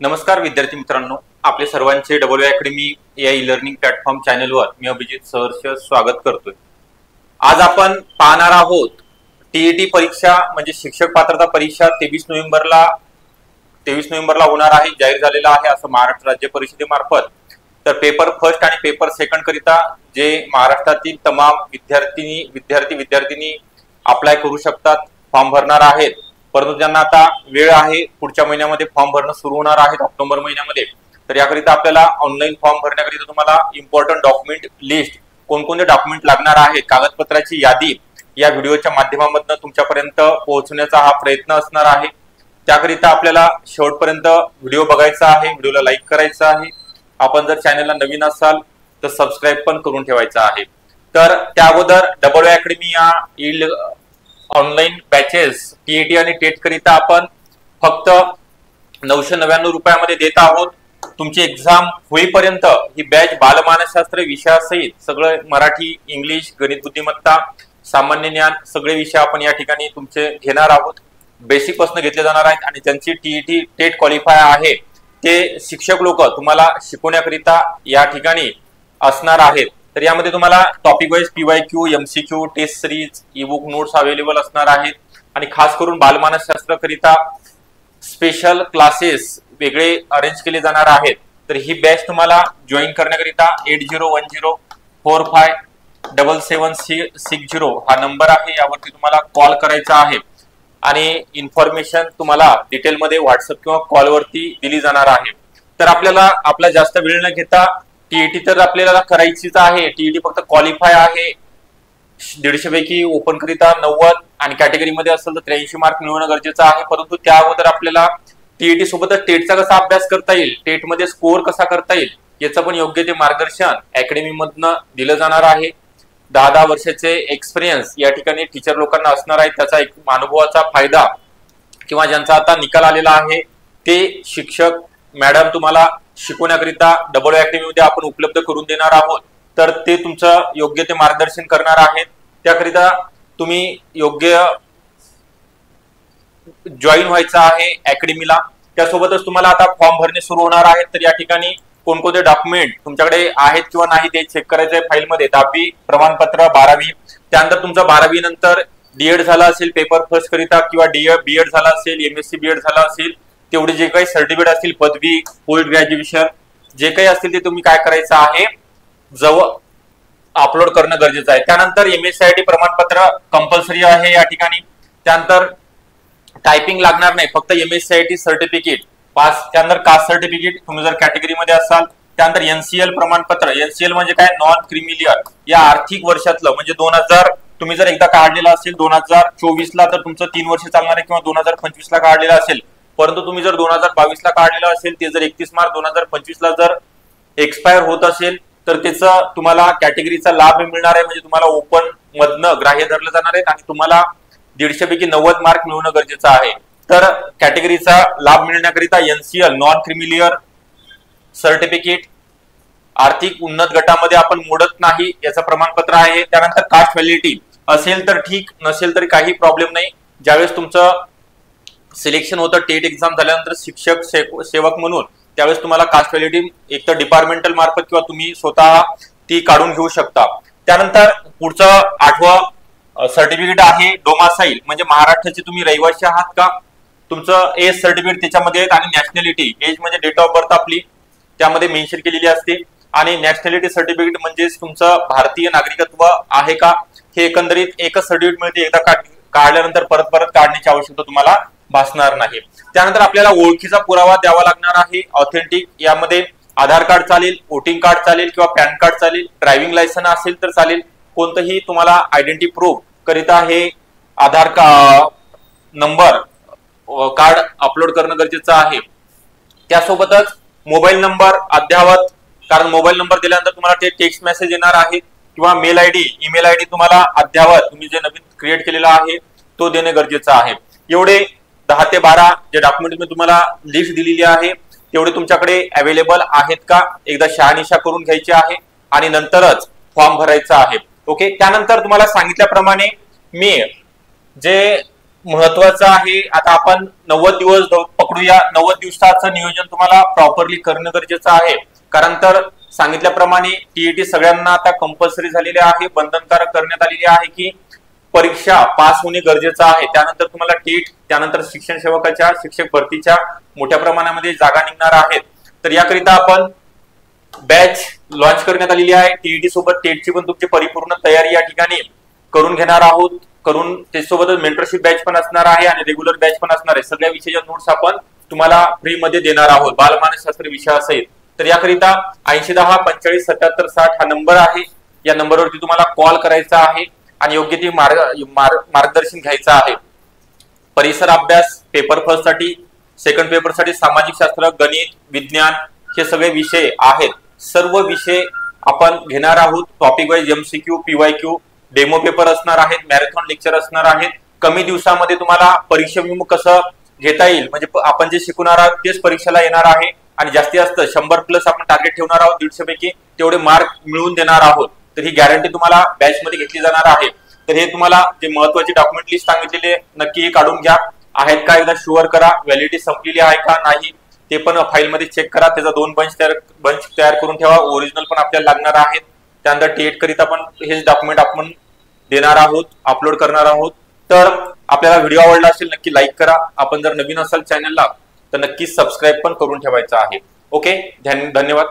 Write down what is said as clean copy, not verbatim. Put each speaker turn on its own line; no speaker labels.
नमस्कार विद्यार्थी मित्रांनो, आपले सर्वांचे डब्ल्यू अकॅडमी या ई लर्निंग प्लॅटफॉर्म चॅनलवर मी अभिजित सहर्ष स्वागत करतोय। आज आपण पाहणार आहोत टीईटी परीक्षा म्हणजे शिक्षक पात्रता परीक्षा 23 नोव्हेंबरला होणार आहे, जाहीर झालेला आहे असं महाराष्ट्र राज्य परिषदेमार्फत। तर पेपर फर्स्ट आणि पेपर सेकंड करिता जे महाराष्ट्रातील तमाम विद्यार्थी अप्लाय करू शकतात, फॉर्म भरणार आहेत। परंतु ज्यांना आता वेळ आहे, पुढच्या महिन्यामध्ये फॉर्म भरणं सुरू होणार आहे ऑक्टोबर महिन्यामध्ये। तर याकरिता आपल्याला ऑनलाईन फॉर्म भरण्याकरिता तुम्हाला इम्पॉर्टंट डॉक्युमेंट लिस्ट, कोणकोणते डॉक्युमेंट लागणार आहेत, कागदपत्राची यादी या व्हिडिओच्या माध्यमातून तुमच्यापर्यंत पोहोचण्याचा हा प्रयत्न असणार आहे। त्याकरिता आपल्याला शेवटपर्यंत व्हिडिओ बघायचा आहे, व्हिडिओला लाईक करायचा आहे। आपण जर चॅनलला नवीन असाल तर सबस्क्राईब पण करून ठेवायचा आहे। तर त्या अगोदर डब्ल्यू अकॅडमी या ऑनलाईन बॅचेस टीईटी आणि टेट करिता आपण फक्त 999 रुपयामध्ये देत आहोत। तुमची एक्झाम होईपर्यंत ही बॅच बालमानसशास्त्र विषयासहित सगळं मराठी, इंग्लिश, गणित बुद्धिमत्ता, सामान्य ज्ञान सगळे विषय आपण या ठिकाणी तुमचे घेणार आहोत। बेसिक पासून घेतले जाणार आहेत आणि ज्यांची टीईटी टेट क्वालिफाय आहे ते शिक्षक लोक तुम्हाला शिकवण्याकरिता या ठिकाणी असणार आहेत। तर यामध्ये तुम्हाला topic wise PYQ, MCQ, test series, e book notes available असणार आहेत आणि खास करून बालमानसशास्त्र करिता स्पेशल क्लासेस वेगळे अरेंज केले जाणार आहेत। तर ही बॅच तुम्हाला जॉईन करण्याकरिता 8010457760 हा नंबर आहे, यावरती तुम्हाला कॉल करायचा आहे आणि इन्फॉर्मेशन तुम्हाला डिटेलमध्ये व्हॉट्सअप किंवा कॉलवरती दिली जाणार आहे। तर आपला जास्त वेळ न घेता टीईटी तर आपल्याला करायचीच आहे। टीईटी फक्त क्वालिफाय आहे, 150 पैकी ओपन करिता 90 आणि कॅटेगरी मध्ये असेल तर 83 मार्क मिळवणं गरजेचं आहे। परंतु त्या अगोदर आपल्याला टीईटी सोबतच टेटचा कसा अभ्यास करता येईल, टेट मध्ये स्कोअर कसा करता येईल याचं पण योग्य ते मार्गदर्शन अकॅडमी मधनं दिलं जाणार आहे। 10 वर्षाचे एक्सपिरियन्स या ठिकाणी टीचर लोकांना असणार आहे, त्याचा एक अनुभवाचा फायदा किंवा ज्यांचा आता निकाल आलेला आहे ते शिक्षक मॅडम तुम्हाला शिकवण्याकरिता डब्ल्यू अकॅडमी मध्ये आपण उपलब्ध करून देणार आहोत। तर ते तुमचं योग्य ते मार्गदर्शन करणार आहेत। त्याकरिता तुम्ही योग्य जॉईन व्हायचं आहे अकॅडमीला। त्यासोबतच तुम्हाला आता फॉर्म भरणे सुरू होणार आहेत। तर या ठिकाणी कोणकोणते डॉक्युमेंट तुमच्याकडे आहेत किंवा नाही ते चेक करायचं आहे फाईलमध्ये। 10वी प्रमाणपत्र, 12वी, त्यानंतर तुमचं 12वी नंतर डीएड झाला असेल पेपर फर्स्ट करिता किंवा बीएड झाला असेल, एमएससी बीएड झाला असेल, तेवढे जे काही सर्टिफिकेट असतील, पदवी, पोस्ट ग्रॅज्युएशन जे काही असतील ते तुम्ही काय करायचं आहे, जवळ अपलोड करणं गरजेचं आहे। त्यानंतर एमएससीआयटी प्रमाणपत्र कंपल्सरी आहे या ठिकाणी। त्यानंतर टायपिंग लागणार नाही, फक्त एमएससीआयटी सर्टिफिकेट पास। त्यानंतर कास्ट सर्टिफिकेट तुम्ही जर कॅटेगरी मध्ये असाल। त्यानंतर एनसीएल प्रमाणपत्र, एनसीएल म्हणजे काय, नॉन क्रिमिलियर, या आर्थिक वर्षातलं म्हणजे 2000 तुम्ही जर एकदा काढलेला असेल 2024 ला तर तुमचं 3 वर्ष चालणार आहे, किंवा 2025 ला काढलेला असेल। परंतु तुम्ही जर 2022 ला काढलेला असेल, ते जर 31 मार्च 2025 ला जर एक्सपायर होत असेल तर त्याचा तुम्हाला कॅटेगरीचा लाभ मिळणार आहे, म्हणजे तुम्हाला ओपन मधनं ग्राह्य धरलं जाणार आहे आणि तुम्हाला 150 पैकी 90 मार्क मिळवणं गरजेचं आहे। तर कॅटेगरीचा लाभ मिळण्याकरिता एनसीएल नॉन क्रिमिलियर सर्टिफिकेट, आर्थिक उन्नत गटामध्ये आपण मोडत नाही याचं प्रमाणपत्र आहे। त्यानंतर कास्ट व्हॅलिडिटी असेल तर ठीक, नसेल तरी काही प्रॉब्लेम नाही। ज्यावेळेस तुमचं सिलेक्शन होतं टेट एक्झाम झाल्यानंतर शिक्षक सेवक म्हणून, त्यावेळेस तुम्हाला कास्ट व्हॅलिडिटी एक तर डिपार्टमेंटल मार्फत किंवा तुम्ही स्वतः ती काढून घेऊ शकता। त्यानंतर पुढचं 8वं सर्टिफिकेट आहे डोमासाईल, म्हणजे महाराष्ट्राचे तुम्ही रहिवासी आहात का, तुमचं एज सर्टिफिकेट त्याच्यामध्ये आहेत आणि नॅशनॅलिटी, एज म्हणजे डेट ऑफ बर्थ आपली त्यामध्ये मेन्शन केलेली असते आणि नॅशनॅलिटी सर्टिफिकेट म्हणजे तुमचं भारतीय नागरिकत्व आहे का, हे एकंदरीत एकच सर्टिफिकेट मिळते, एकदा काढल्यानंतर परत काढण्याची आवश्यकता तुम्हाला भासणार नाही। त्यानंतर आपल्याला ओळखीचा पुरावा द्यावा लागणार आहे ऑथेंटिक, यामध्ये आधार कार्ड चालेल, वोटिंग कार्ड चालेल किंवा पॅन कार्ड चालेल, ड्रायव्हिंग लायसन्स असेल तर चालेल, कोणतंही तुम्हाला आयडेंटिटी प्रूफ करिता हे आधार नंबर कार्ड अपलोड करणं गरजेचं आहे। त्यासोबतच मोबाईल नंबर अद्ययावत, कारण मोबाईल नंबर दिल्यानंतर तुम्हाला ते टेक्स्ट मेसेज येणार आहे किंवा मेल आयडी, ईमेल आयडी तुम्हाला अद्ययावत तुम्ही जे नवीन क्रिएट केलेला आहे तो देणे गरजेचं आहे। एवढे 10 ते 12 जे डॉक्युमेंट मी तुम्हाला लिस्ट दिलेली आहे तेवढे तुमच्याकडे अवेलेबल आहेत का, एकदा शहानिशा करून घ्यायची आहे आणि नंतरच फॉर्म भरायचा आहे। ओके, त्यानंतर तुम्हाला सांगितल्याप्रमाणे मी जे महत्वाचं आहे, आता आपण 90 दिवस पकडूया. 90 दिवसाचं नियोजन तुम्हाला प्रॉपरली करणं गरजेचं आहे. कारण तर सांगितल्याप्रमाणे टीईटी सगळ्यांना आता कंपल्सरी झालेली आहे, बंधनकारक करण्यात आलेली आहे की परीक्षा पास होणे गरजेचं आहे. त्यानंतर तुम्हाला टीट, त्यानंतर शिक्षण सेवकाच्या शिक्षक भरतीच्या मोठ्या प्रमाणामध्ये जागा निघणार आहेत. तर याकरिता आपण बॅच लॉन्च करण्यात आलेली आहे. टीईटी सोबत टेटची पण तुमची परिपूर्ण तयारी या ठिकाणी करून घेणार आहोत. करून त्यासोबतच मेंटरशिप बॅच पण असणार आहे आणि रेग्युलर बॅच पण असणार आहे. सगळ्या विषयाच्या नोट्स आपण तुम्हाला फ्री मध्ये देणार आहोत. बालमानसशास्त्र विषय असेल तर याकरिता 8010 45 77 60 हा नंबर आहे. या नंबरवरती तुम्हाला कॉल करायचा आहे आणि योग्य ती मार्गदर्शन घ्यायचं आहे. परिसर अभ्यास पेपर फर्स्ट साठी, सेकंड पेपर साठी सामाजिक शास्त्र, गणित, विज्ञान हे सगळे विषय आहेत. सर्व विषय आपण घेणार आहोत. Topic wise MCQ, PYQ, demo paper असणार आहेत, मॅरेथॉन लेक्चर असणार आहेत. कमी दिवसामध्ये तुम्हाला परीक्षेभिमुख कसं घेता येईल, म्हणजे आपण जे शिकवणार आहोत तेच परीक्षेला येणार आहे आणि जास्तीत जास्त 100+ आपण टार्गेट ठेवणार आहोत. 150 पैकी तेवढे मार्क मिळवून देणार आहोत. तर ही गॅरंटी तुम्हाला बॅच मध्ये घेतली जाणार आहे. तर हे तुम्हाला जे महत्वाचे डॉक्युमेंट लिस्ट सांगितलेले नक्की काढून घ्या. आहेत का एकदा शुअर करा. व्हॅलिडिटी संपलेली आहे का नाही ते पण फाईल मध्ये चेक करा. त्याचा 2 बंच तयार करून ठेवा. ओरिजिनल पण आपल्याला लागणार आहेत. त्यानंतर टेट करिता पण हेच डॉक्युमेंट आपण देणार आहोत, अपलोड करणार आहोत. तर आपल्याला व्हिडिओ आवडला असेल नक्की लाईक करा. आपण जर नवीन असाल चॅनलला तर नक्की सबस्क्राईब पण करून ठेवायचं आहे. ओके, धन्यवाद.